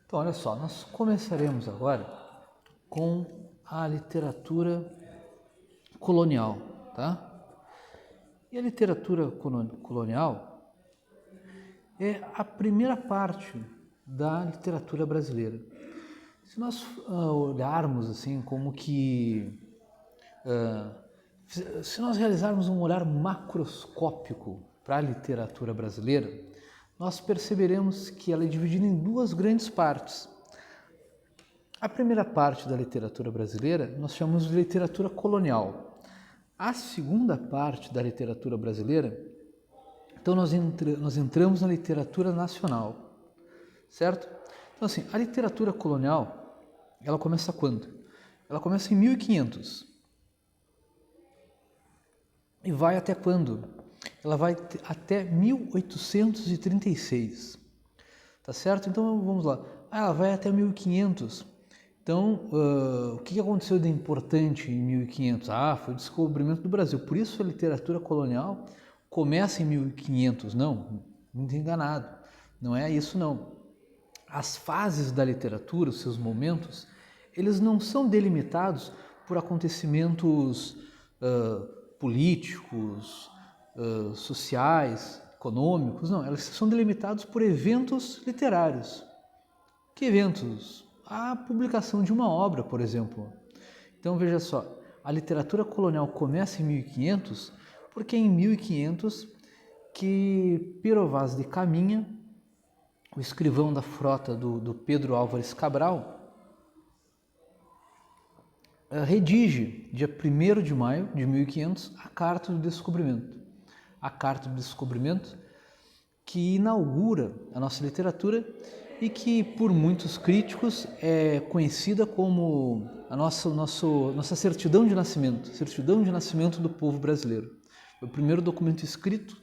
Então, olha só, nós começaremos agora com a literatura colonial, tá? E a literatura colonial é a primeira parte da literatura brasileira. Se nós olharmos assim como que... se nós realizarmos um olhar macroscópico para a literatura brasileira, nós perceberemos que ela é dividida em duas grandes partes. A primeira parte da literatura brasileira nós chamamos de literatura colonial. A segunda parte da literatura brasileira, então nós entramos na literatura nacional, certo? Então assim, a literatura colonial, ela começa quando? Ela começa em 1500. E vai até quando? Ela vai até 1836, tá certo? Então vamos lá. Ela vai até 1500. Então, o que aconteceu de importante em 1500? Foi o descobrimento do Brasil. Por isso a literatura colonial começa em 1500. Não, muito enganado. Não é isso não. As fases da literatura, os seus momentos, eles não são delimitados por acontecimentos políticos, sociais, econômicos. Não, eles são delimitados por eventos literários. Que eventos? A publicação de uma obra, por exemplo. Então veja só, a literatura colonial começa em 1500 porque é em 1500 que Pero Vaz de Caminha, o escrivão da frota do Pedro Álvares Cabral, redige, dia 1º de maio de 1500, a Carta do Descobrimento. A Carta do Descobrimento que inaugura a nossa literatura e que por muitos críticos é conhecida como a nossa certidão de nascimento do povo brasileiro. Foi o primeiro documento escrito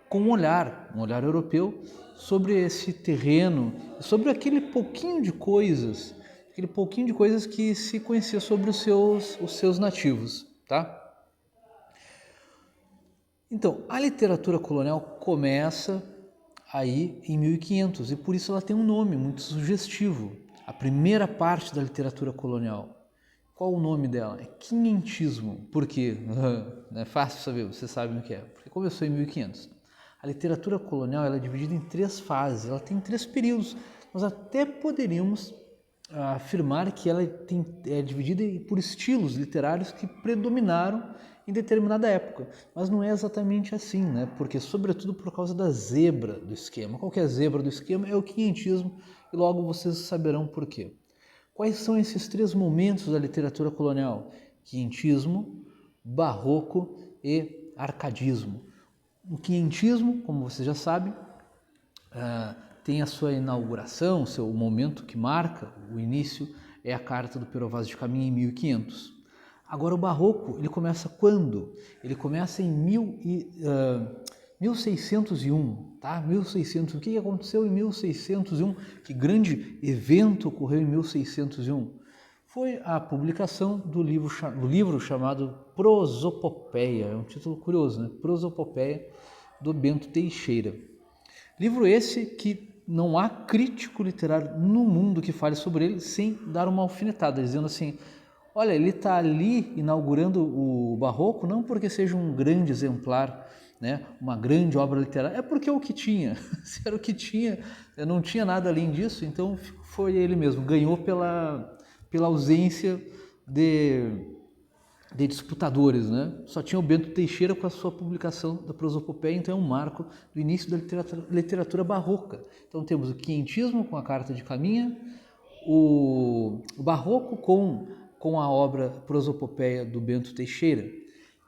com um olhar europeu sobre esse terreno, sobre aquele pouquinho de coisas que se conhecia sobre os seus nativos, tá? Então, a literatura colonial começa aí em 1500 e por isso ela tem um nome muito sugestivo. A primeira parte da literatura colonial. Qual o nome dela? É quinhentismo. Por quê? É fácil saber, vocês sabem o que é. Porque começou em 1500. A literatura colonial ela é dividida em 3 fases, ela tem 3 períodos. Nós até poderíamos afirmar que ela é dividida por estilos literários que predominaram em determinada época, mas não é exatamente assim, né? Porque sobretudo por causa da zebra do esquema. Qual que é a zebra do esquema? É o quinhentismo e logo vocês saberão por quê. Quais são esses 3 momentos da literatura colonial? Quinhentismo, barroco e arcadismo. O quinhentismo, como vocês já sabem, tem a sua inauguração, o seu momento que marca o início é a Carta do Pero Vaz de Caminha em 1500. Agora o barroco, ele começa quando? Ele começa em 1601, tá? 1600. O que aconteceu em 1601? Que grande evento ocorreu em 1601? Foi a publicação do livro chamado Prosopopeia. É um título curioso, né? Prosopopeia, do Bento Teixeira. Livro esse que não há crítico literário no mundo que fale sobre ele sem dar uma alfinetada, dizendo assim: olha, ele está ali inaugurando o barroco não porque seja um grande exemplar, né, uma grande obra literária, é porque é o que tinha. Se era o que tinha, não tinha nada além disso, então foi ele mesmo, ganhou pela ausência de disputadores, né? Só tinha o Bento Teixeira com a sua publicação da Prosopopeia, então é um marco do início da literatura barroca. Então temos o quinhentismo com a Carta de Caminha, o barroco com a obra Prosopopeia do Bento Teixeira.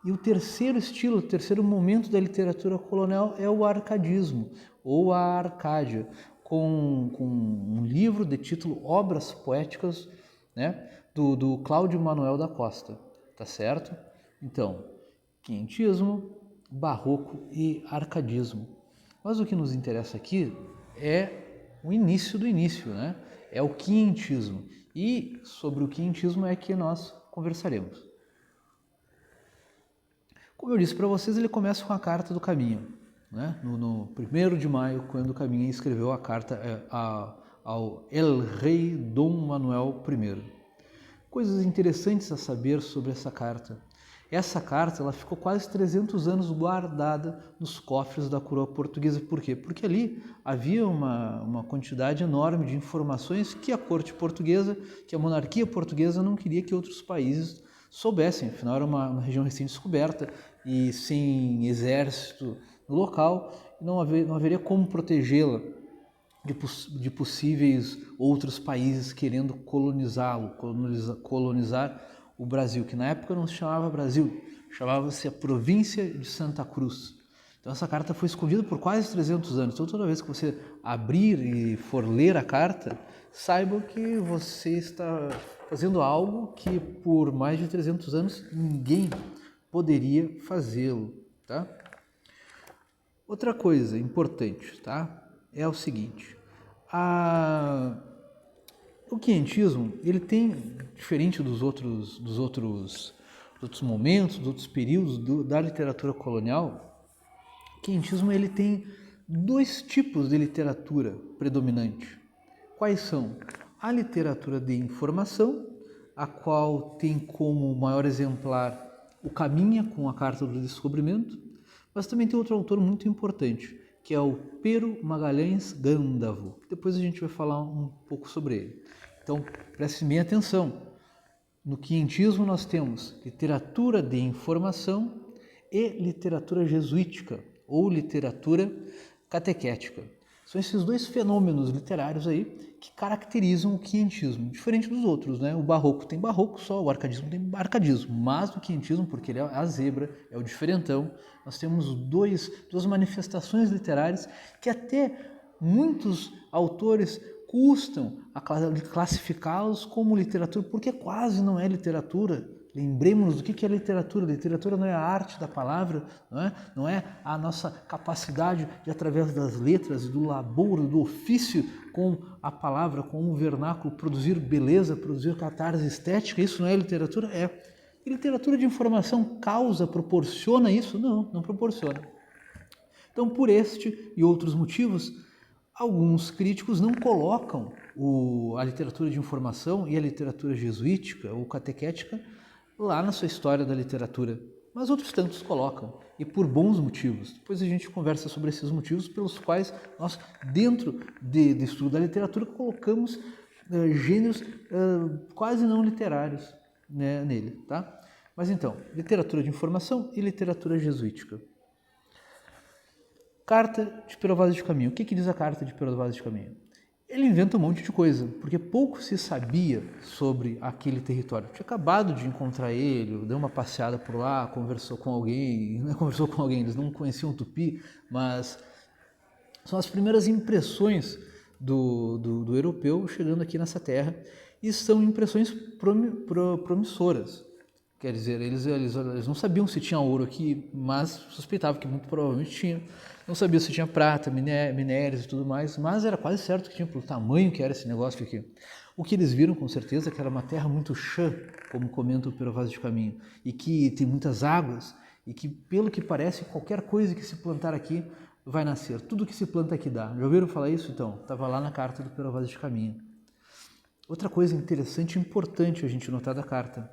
E o terceiro estilo, o terceiro momento da literatura colonial é o arcadismo, ou a Arcádia, com um livro de título Obras Poéticas, né, do Cláudio Manuel da Costa. Tá certo? Então, quinhentismo, barroco e arcadismo. Mas o que nos interessa aqui é o início do início, né? É o quinhentismo. E sobre o quinhentismo é que nós conversaremos. Como eu disse para vocês, ele começa com a Carta do Caminho, né? No 1º de maio, quando Caminha escreveu a carta ao El Rei Dom Manuel I. Coisas interessantes a saber sobre essa carta. Essa carta ela ficou quase 300 anos guardada nos cofres da coroa portuguesa. Por quê? Porque ali havia uma quantidade enorme de informações que a corte portuguesa, que a monarquia portuguesa não queria que outros países soubessem. Afinal, era uma região recém-descoberta e sem exército no local, não haveria como protegê-la de possíveis outros países querendo colonizar o Brasil, que na época não se chamava Brasil, chamava-se a província de Santa Cruz. Então essa carta foi escondida por quase 300 anos. Então toda vez que você abrir e for ler a carta, saiba que você está fazendo algo que por mais de 300 anos ninguém poderia fazê-lo, tá? Outra coisa importante, tá? É o seguinte, o quientismo, ele tem, diferente dos outros momentos, dos outros períodos da literatura colonial, o quientismo ele tem dois tipos de literatura predominante. Quais são? A literatura de informação, a qual tem como maior exemplar o Caminha, com a Carta do Descobrimento, mas também tem outro autor muito importante, que é o Pero Magalhães Gândavo. Depois a gente vai falar um pouco sobre ele. Então, preste bem atenção. No quientismo nós temos literatura de informação e literatura jesuítica, ou literatura catequética. São esses dois fenômenos literários aí que caracterizam o quientismo, diferente dos outros, né? O barroco tem barroco só, o arcadismo tem arcadismo, mas o quientismo, porque ele é a zebra, é o diferentão, nós temos duas manifestações literárias que até muitos autores custam a classificá-los como literatura, porque quase não é literatura. Lembremos-nos do que é literatura. Literatura não é a arte da palavra, não é a nossa capacidade de, através das letras e do labor, do ofício com a palavra, com o vernáculo, produzir beleza, produzir catarse estética. Isso não é literatura? É. E literatura de informação proporciona isso? Não, não proporciona. Então, por este e outros motivos, alguns críticos não colocam a literatura de informação e a literatura jesuítica ou catequética lá na sua história da literatura, mas outros tantos colocam, e por bons motivos. Depois a gente conversa sobre esses motivos pelos quais nós, dentro de estudo da literatura, colocamos gêneros quase não literários, né, nele, tá? Mas então, literatura de informação e literatura jesuítica. Carta de Pero Vaz de Caminha. O que diz a Carta de Pero Vaz de Caminha? Ele inventa um monte de coisa, porque pouco se sabia sobre aquele território. Tinha acabado de encontrar ele, deu uma passeada por lá, conversou com alguém, eles não conheciam o Tupi, mas são as primeiras impressões do europeu chegando aqui nessa terra, e são impressões promissoras. Quer dizer, eles não sabiam se tinha ouro aqui, mas suspeitavam que muito provavelmente tinha. Não sabiam se tinha prata, minérios e tudo mais, mas era quase certo que tinha, pelo tamanho que era esse negócio aqui. O que eles viram, com certeza, que era uma terra muito chã, como comenta o Pero Vaz de Caminha, e que tem muitas águas, e que, pelo que parece, qualquer coisa que se plantar aqui vai nascer. Tudo que se planta aqui dá. Já ouviram falar isso? Então, estava lá na carta do Pero Vaz de Caminha. Outra coisa interessante e importante a gente notar da carta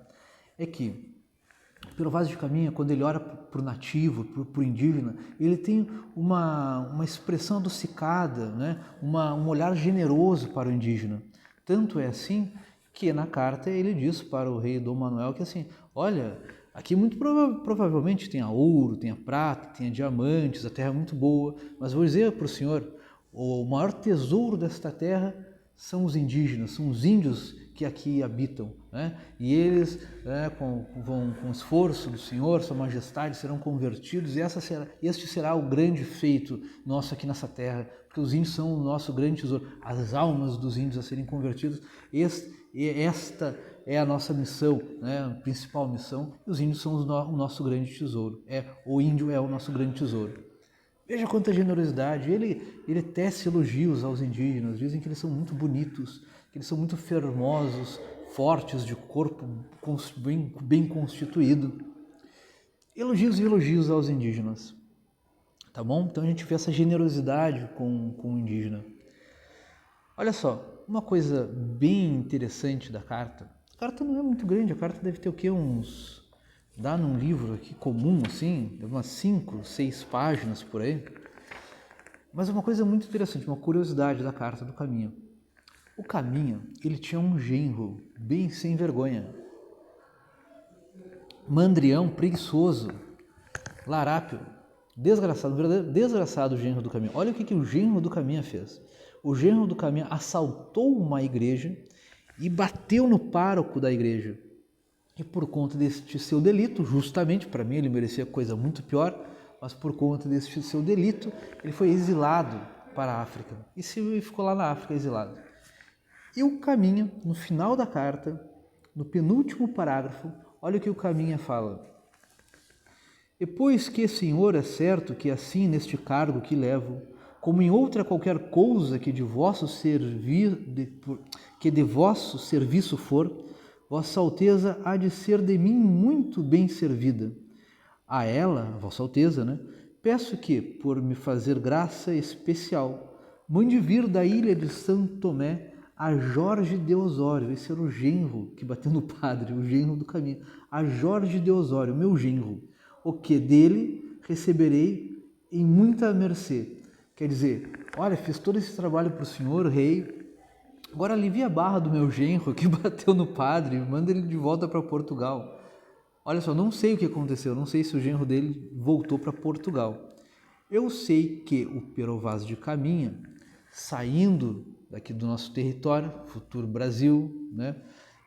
é que Pero Vaz de Caminha, quando ele olha para o nativo, para o indígena, ele tem uma expressão adocicada, né? Um olhar generoso para o indígena. Tanto é assim que na carta ele diz para o rei Dom Manuel que assim, olha, aqui muito provavelmente tenha ouro, tenha prata, tenha diamantes, a terra é muito boa, mas vou dizer para o senhor, o maior tesouro desta terra são os indígenas, são os índios que aqui habitam, né? E eles, com esforço do Senhor, Sua Majestade, serão convertidos, e este será o grande feito nosso aqui nessa terra, porque os índios são o nosso grande tesouro, as almas dos índios a serem convertidos, esta é a nossa missão, né? A principal missão, e os índios são o nosso grande tesouro, o índio é o nosso grande tesouro. Veja quanta generosidade, ele tece elogios aos indígenas, dizem que eles são muito bonitos, que eles são muito formosos, fortes, de corpo bem constituído. Elogios e elogios aos indígenas, tá bom? Então a gente vê essa generosidade com o indígena. Olha só, uma coisa bem interessante da carta. A carta não é muito grande, a carta deve ter o quê? Dá num livro aqui comum, assim, umas 5, 6 páginas por aí. Mas uma coisa muito interessante, uma curiosidade da carta do Caminha. O Caminha, ele tinha um genro bem sem vergonha. Mandrião, preguiçoso, larápio, desgraçado, verdadeiro desgraçado o genro do Caminha. Olha o que o genro do Caminha fez. O genro do Caminha assaltou uma igreja e bateu no pároco da igreja. E por conta deste seu delito, justamente, para mim ele merecia coisa muito pior, mas por conta deste seu delito, ele foi exilado para a África. E ficou lá na África exilado. E o Caminha, no final da carta, no penúltimo parágrafo, olha o que o Caminha fala. E pois que, Senhor, é certo que assim neste cargo que levo, como em outra qualquer coisa que de vosso serviço for, Vossa Alteza há de ser de mim muito bem servida. A ela, Vossa Alteza, né, peço que, por me fazer graça especial, mande vir da ilha de Santo Tomé a Jorge de Osório. Esse era o genro que bateu no padre, o genro do Caminho. A Jorge de Osório, meu genro, o que dele receberei em muita mercê. Quer dizer, olha, fiz todo esse trabalho para o senhor, rei, agora alivia a barra do meu genro que bateu no padre, manda ele de volta para Portugal. Olha só, não sei o que aconteceu, não sei se o genro dele voltou para Portugal. Eu sei que o Pero Vaz de Caminha, saindo daqui do nosso território, futuro Brasil, né,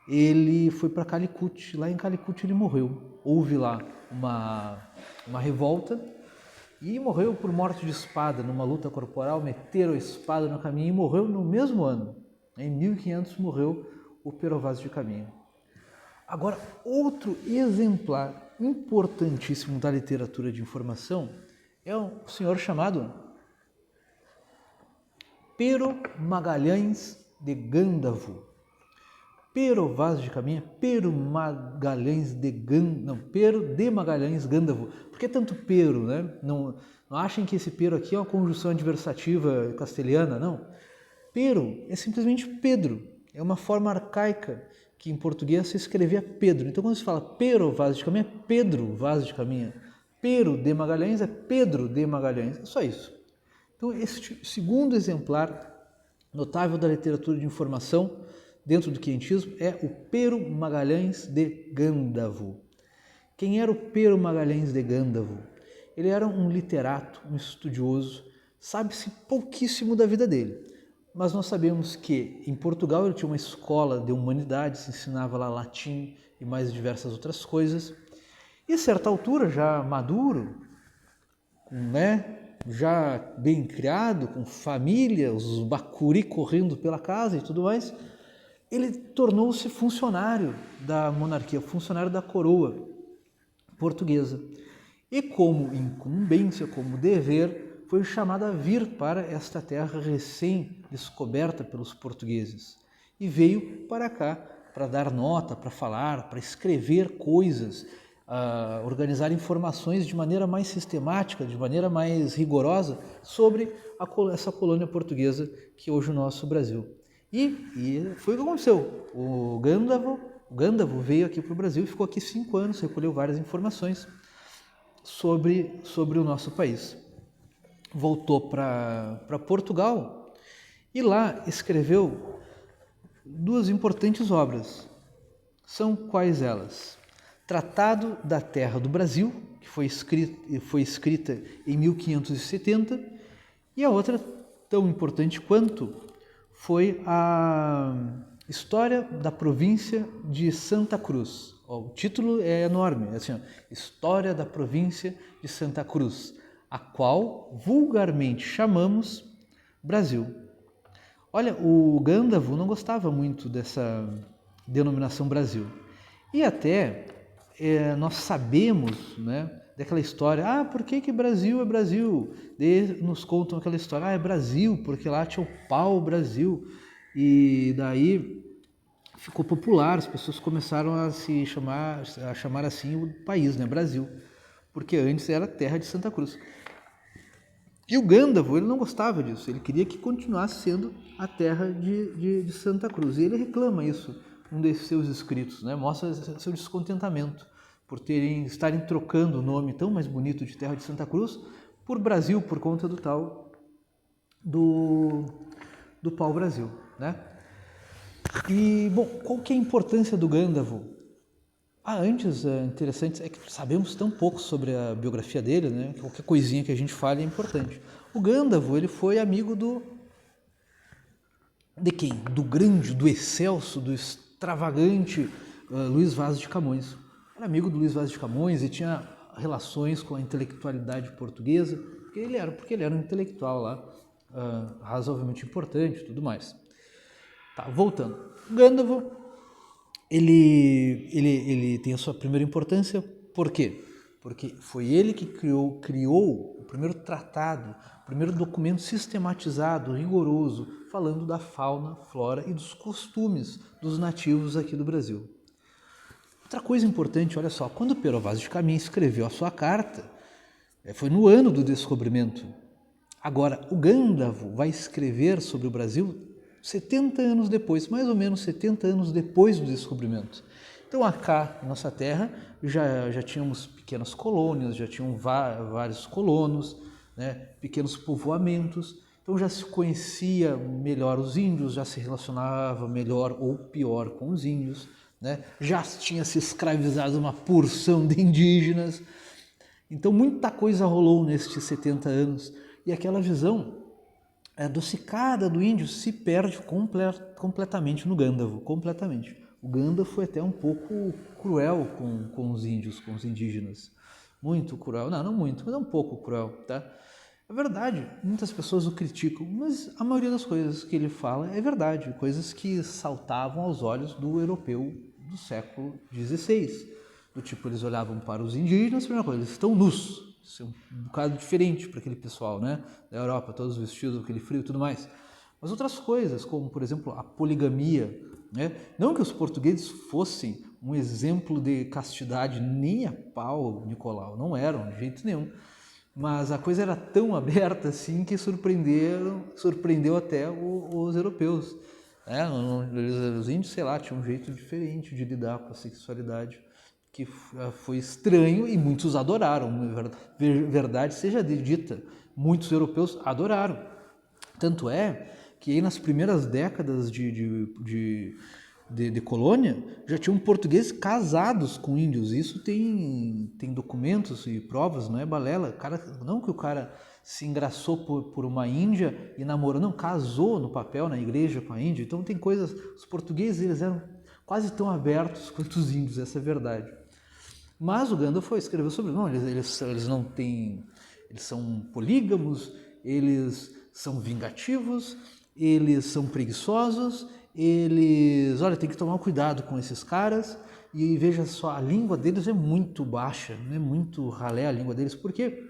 ele foi para Calicut. Lá em Calicut ele morreu. Houve lá uma revolta e morreu por morte de espada, numa luta corporal, meteram a espada no Caminha e morreu no mesmo ano. Em 1500 morreu o Pero Vaz de Caminha. Agora, outro exemplar importantíssimo da literatura de informação é um senhor chamado Pero Magalhães de Gândavo. Pero Vaz de Caminha, Pero de Magalhães Gândavo. Por que tanto Pero, né? Não achem que esse Pero aqui é uma conjunção adversativa castelhana, não. Pero é simplesmente Pedro, é uma forma arcaica que em português se escrevia Pedro. Então quando se fala Pero Vaz de Caminha, é Pedro Vaz de Caminha. Pero de Magalhães é Pedro de Magalhães, é só isso. Então este segundo exemplar notável da literatura de informação dentro do quientismo é o Pero Magalhães de Gândavo. Quem era o Pero Magalhães de Gândavo? Ele era um literato, um estudioso, sabe-se pouquíssimo da vida dele. Mas nós sabemos que em Portugal ele tinha uma escola de humanidades, ensinava lá latim e mais diversas outras coisas. E a certa altura, já maduro, já bem criado, com família, os bacuri correndo pela casa e tudo mais, ele tornou-se funcionário da monarquia, funcionário da coroa portuguesa. E como incumbência, como dever, foi chamado a vir para esta terra recém-descoberta pelos portugueses. E veio para cá para dar nota, para falar, para escrever coisas, organizar informações de maneira mais sistemática, de maneira mais rigorosa sobre essa colônia portuguesa que hoje é o nosso Brasil. E foi o que aconteceu. O Gândavo veio aqui para o Brasil e ficou aqui 5 anos, recolheu várias informações sobre o nosso país. Voltou para Portugal e lá escreveu 2 importantes obras. São quais elas? Tratado da Terra do Brasil, que foi escrita em 1570, e a outra, tão importante quanto, foi a História da Província de Santa Cruz. O título é enorme, é assim, História da Província de Santa Cruz, a qual vulgarmente chamamos Brasil. Olha, o Gândavo não gostava muito dessa denominação Brasil. E até nós sabemos, né, daquela história, por que Brasil é Brasil? Nos contam aquela história, é Brasil, porque lá tinha o pau-brasil. E daí ficou popular, as pessoas começaram a chamar assim o país, né, Brasil, porque antes era terra de Santa Cruz. E o Gândavo, ele não gostava disso, ele queria que continuasse sendo a terra de Santa Cruz. E ele reclama isso num desses seus escritos, né? Mostra seu descontentamento por estarem trocando o nome tão mais bonito de terra de Santa Cruz por Brasil, por conta do tal do pau-brasil, né? E, bom, qual que é a importância do Gândavo? Antes, interessante, é que sabemos tão pouco sobre a biografia dele, né? Qualquer coisinha que a gente fale é importante. O Gândavo, ele foi amigo de quem? Do grande, do excelso, do extravagante Luís Vaz de Camões. Era amigo do Luís Vaz de Camões e tinha relações com a intelectualidade portuguesa, porque ele era um intelectual lá, razoavelmente importante e tudo mais. Tá, voltando. O Gândavo, ele tem a sua primeira importância, por quê? Porque foi ele que criou o primeiro tratado, o primeiro documento sistematizado, rigoroso, falando da fauna, flora e dos costumes dos nativos aqui do Brasil. Outra coisa importante, olha só, quando Pero Vaz de Caminha escreveu a sua carta, foi no ano do descobrimento. Agora, o Gândavo vai escrever sobre o Brasil 70 anos depois, mais ou menos 70 anos depois do descobrimento. Então, acá, na nossa terra, já tínhamos pequenas colônias, já tinham vários colonos, né, pequenos povoamentos, então já se conhecia melhor os índios, já se relacionava melhor ou pior com os índios, né, já tinha se escravizado uma porção de indígenas. Então, muita coisa rolou nestes 70 anos, e aquela visão adocicada do índio se perde completamente no Gândavo, completamente. O Gândavo foi até um pouco cruel com os índios, com os indígenas. Muito cruel, não muito, mas é um pouco cruel, tá? É verdade, muitas pessoas o criticam, mas a maioria das coisas que ele fala é verdade, coisas que saltavam aos olhos do europeu do século XVI. Do tipo, eles olhavam para os indígenas, primeira coisa, eles estão nus. Isso é um bocado diferente para aquele pessoal, né? Da Europa, todos vestidos, aquele frio e tudo mais. Mas outras coisas, como, por exemplo, a poligamia, né? Não que os portugueses fossem um exemplo de castidade, nem a pau, Nicolau, não eram, de jeito nenhum. Mas a coisa era tão aberta assim que surpreendeu até os europeus. Os índios, sei lá, tinham um jeito diferente de lidar com a sexualidade, que foi estranho e muitos adoraram, verdade seja dita, muitos europeus adoraram. Tanto é que aí nas primeiras décadas de colônia já tinham portugueses casados com índios. Isso tem documentos e provas, não é balela. Não que o cara se engraçou por uma índia e namorou, não, casou no papel na igreja com a índia. Então tem coisas, os portugueses eles eram quase tão abertos quanto os índios, essa é a verdade. Mas o Gândavo escreveu sobre, não, eles não têm, eles são polígamos, eles são vingativos, eles são preguiçosos, tem que tomar cuidado com esses caras, e veja só, a língua deles é muito baixa, é muito ralé a língua deles, porque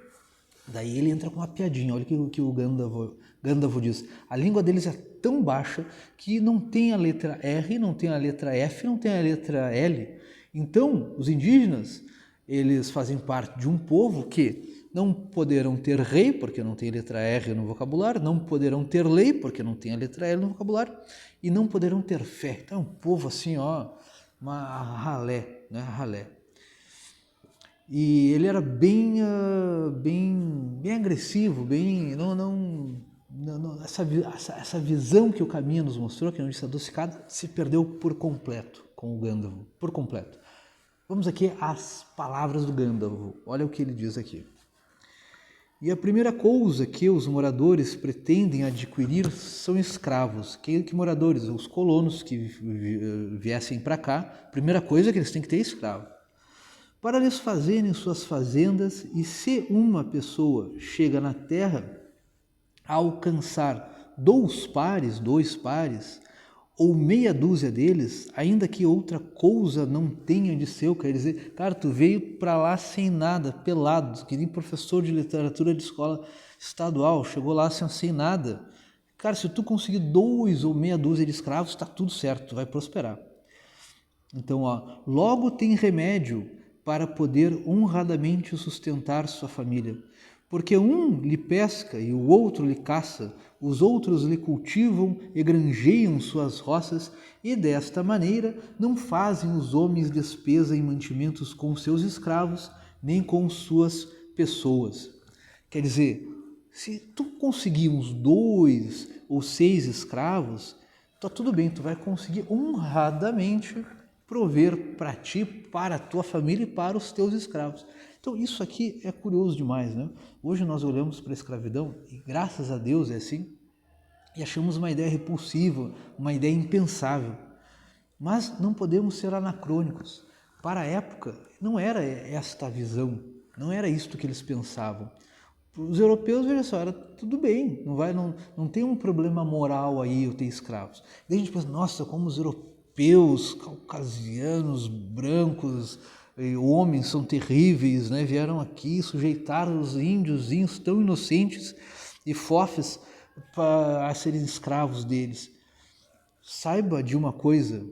daí ele entra com uma piadinha, olha o que o Gândavo diz, a língua deles é tão baixa que não tem a letra R, não tem a letra F, não tem a letra L. Então, os indígenas, eles fazem parte de um povo que não poderão ter rei, porque não tem a letra R no vocabulário, não poderão ter lei, porque não tem a letra L no vocabulário, e não poderão ter fé. Então, é um povo assim, uma ralé, né, ralé. E ele era bem agressivo, essa visão que o caminho nos mostrou, que não disse adocicado, se perdeu por completo com o Gândavo, por completo. Vamos aqui às palavras do Gândavo, olha o que ele diz aqui. E a primeira coisa que os moradores pretendem adquirir são escravos. Que moradores? Os colonos que viessem para cá, a primeira coisa é que eles têm que ter escravo. Para lhes fazerem suas fazendas, e se uma pessoa chega na terra a alcançar dois pares, ou meia dúzia deles, ainda que outra coisa não tenha de seu, quer dizer, cara, tu veio para lá sem nada, pelado, que nem professor de literatura de escola estadual, chegou lá sem nada. Cara, se tu conseguir 2 ou meia dúzia de escravos, está tudo certo, tu vai prosperar. Então, logo tem remédio para poder honradamente sustentar sua família, porque um lhe pesca e o outro lhe caça, os outros lhe cultivam e granjeiam suas roças, e desta maneira não fazem os homens despesa em mantimentos com seus escravos, nem com suas pessoas. Quer dizer, se tu conseguir uns 2 ou 6 escravos, tá tudo bem, tu vai conseguir honradamente prover para ti, para a tua família e para os teus escravos. Então isso aqui é curioso demais, né? Hoje nós olhamos para a escravidão, e graças a Deus é assim, e achamos uma ideia repulsiva, uma ideia impensável. Mas não podemos ser anacrônicos. Para a época não era esta a visão, não era isto que eles pensavam. Os europeus, veja só, era tudo bem, não tem um problema moral aí eu ter escravos. Daí a gente pensa, nossa, como os europeus, caucasianos, brancos, homens são terríveis, né? Vieram aqui sujeitar os índiozinhos tão inocentes e fofes a serem escravos deles. Saiba de uma coisa,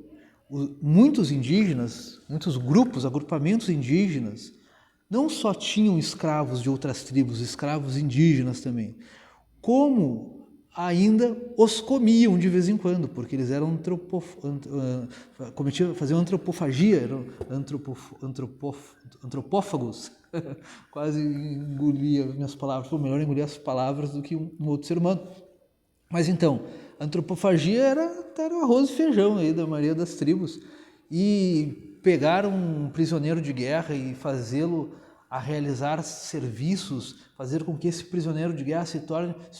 muitos indígenas, muitos agrupamentos indígenas, não só tinham escravos de outras tribos, escravos indígenas também, como ainda os comiam de vez em quando, porque eles eram faziam antropofagia, eram antropófagos, quase engolia minhas palavras, melhor engolir as palavras do que um outro ser humano. Mas então, antropofagia era o arroz e feijão aí da maioria das tribos, e pegar um prisioneiro de guerra e fazê-lo a realizar serviços, fazer com que esse prisioneiro de guerra se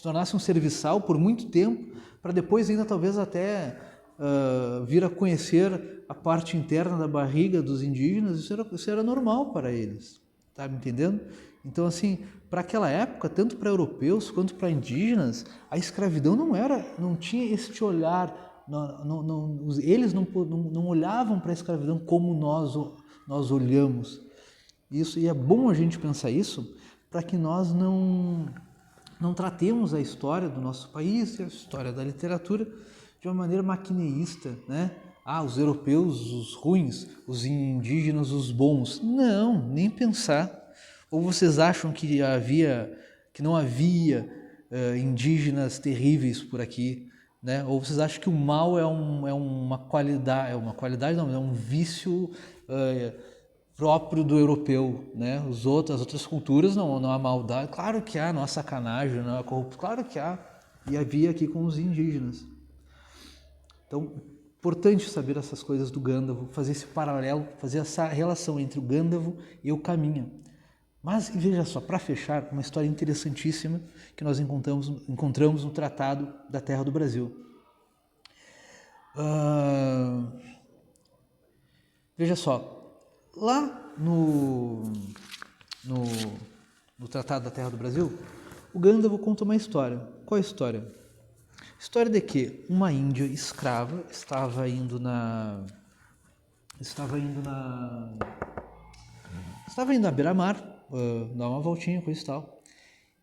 tornasse um serviçal por muito tempo, para depois ainda talvez até vir a conhecer a parte interna da barriga dos indígenas, isso era normal para eles, tá me entendendo? Então assim, para aquela época, tanto para europeus quanto para indígenas, a escravidão não tinha este olhar, eles não olhavam para a escravidão como nós olhamos. Isso, e é bom a gente pensar isso, para que nós não tratemos a história do nosso país, a história da literatura, de uma maneira maquineísta, né? Os europeus, os ruins, os indígenas, os bons. Não, nem pensar. Ou vocês acham que não havia indígenas terríveis por aqui, né? Ou vocês acham que o mal é uma qualidade, não, é um vício próprio do europeu, né? As outras culturas não há maldade, claro que há, não há sacanagem, não há corrupção, claro que há, e havia aqui com os indígenas. Então, importante saber essas coisas do Gândavo, fazer esse paralelo, fazer essa relação entre o Gândavo e o Caminha. Mas veja só, para fechar, uma história interessantíssima que nós encontramos no Tratado da Terra do Brasil. Veja só, lá no Tratado da Terra do Brasil, o Gândavo conta uma história. Qual é a história? História de que uma índia escrava estava indo à beira-mar, dar uma voltinha, coisa e tal,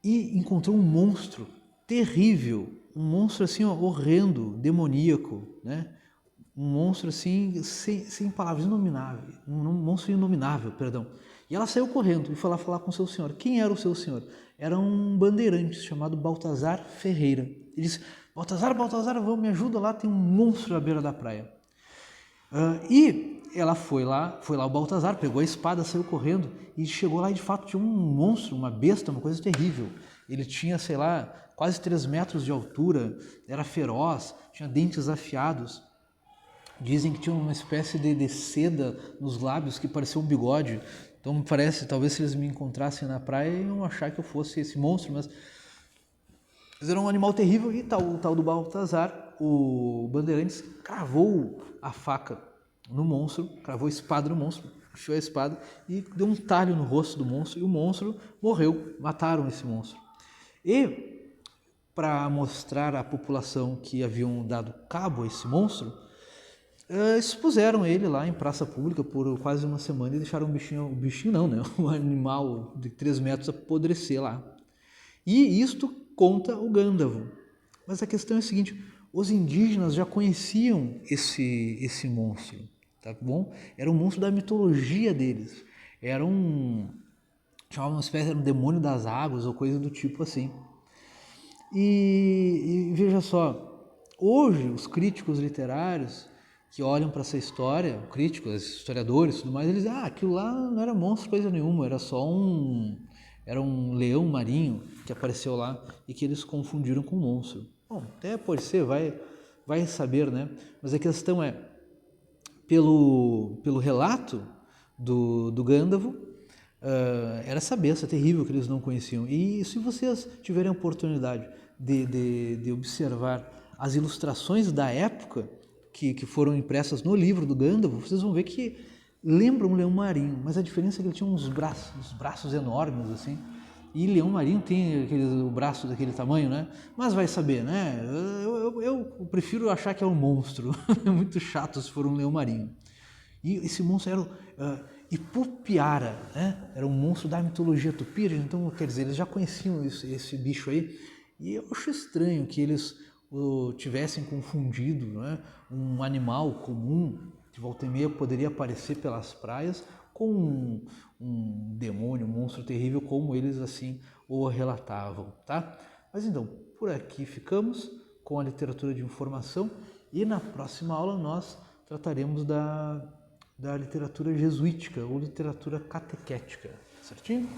e encontrou um monstro terrível, um monstro assim, horrendo, demoníaco, né? Um monstro assim, sem palavras, inominável, um monstro inominável, perdão. E ela saiu correndo e foi lá falar com o seu senhor. Quem era o seu senhor? Era um bandeirante chamado Baltazar Ferreira. Ele disse, Baltazar, vamos, me ajuda lá, tem um monstro à beira da praia. E ela foi lá o Baltazar, pegou a espada, saiu correndo e chegou lá e de fato tinha um monstro, uma besta, uma coisa terrível. Ele tinha, sei lá, quase 3 metros de altura, era feroz, tinha dentes afiados. Dizem que tinha uma espécie de seda nos lábios que parecia um bigode. Então me parece, talvez se eles me encontrassem na praia, iam achar que eu fosse esse monstro, mas era um animal terrível. E o tal do Baltazar, o Bandeirantes, cravou a faca no monstro, cravou a espada no monstro, enfiou a espada e deu um talho no rosto do monstro, e o monstro morreu, mataram esse monstro. E para mostrar à população que haviam dado cabo a esse monstro, expuseram ele lá em praça pública por quase uma semana e deixaram o bichinho não, né? Um animal de 3 metros apodrecer lá. E isto conta o Gândavo. Mas a questão é a seguinte, os indígenas já conheciam esse monstro, tá bom? Era um monstro da mitologia deles. Era um chamava uma espécie de um demônio das águas ou coisa do tipo assim. E veja só, hoje os críticos literários que olham para essa história, críticos, historiadores e tudo mais, eles dizem, aquilo lá não era monstro coisa nenhuma, era um leão marinho que apareceu lá e que eles confundiram com um monstro. Bom, até pode ser, vai saber, né? Mas a questão é, pelo relato do Gandalf, era essa besta terrível que eles não conheciam. E se vocês tiverem a oportunidade de observar as ilustrações da época que foram impressas no livro do Gandalf, vocês vão ver que lembra um leão marinho, mas a diferença é que ele tinha uns braços enormes assim. E leão marinho tem o braço daquele tamanho, né? Mas vai saber, né? Eu prefiro achar que é um monstro. É muito chato se for um leão marinho. E esse monstro era Ipupiara, né? Era um monstro da mitologia tupira, então, quer dizer, eles já conheciam esse bicho aí. E eu acho estranho que eles tivessem confundido, né, um animal comum, que volta e meia poderia aparecer pelas praias, com um demônio, um monstro terrível, como eles assim o relatavam, tá? Mas então, por aqui ficamos com a literatura de informação e na próxima aula nós trataremos da literatura jesuítica ou literatura catequética, certinho?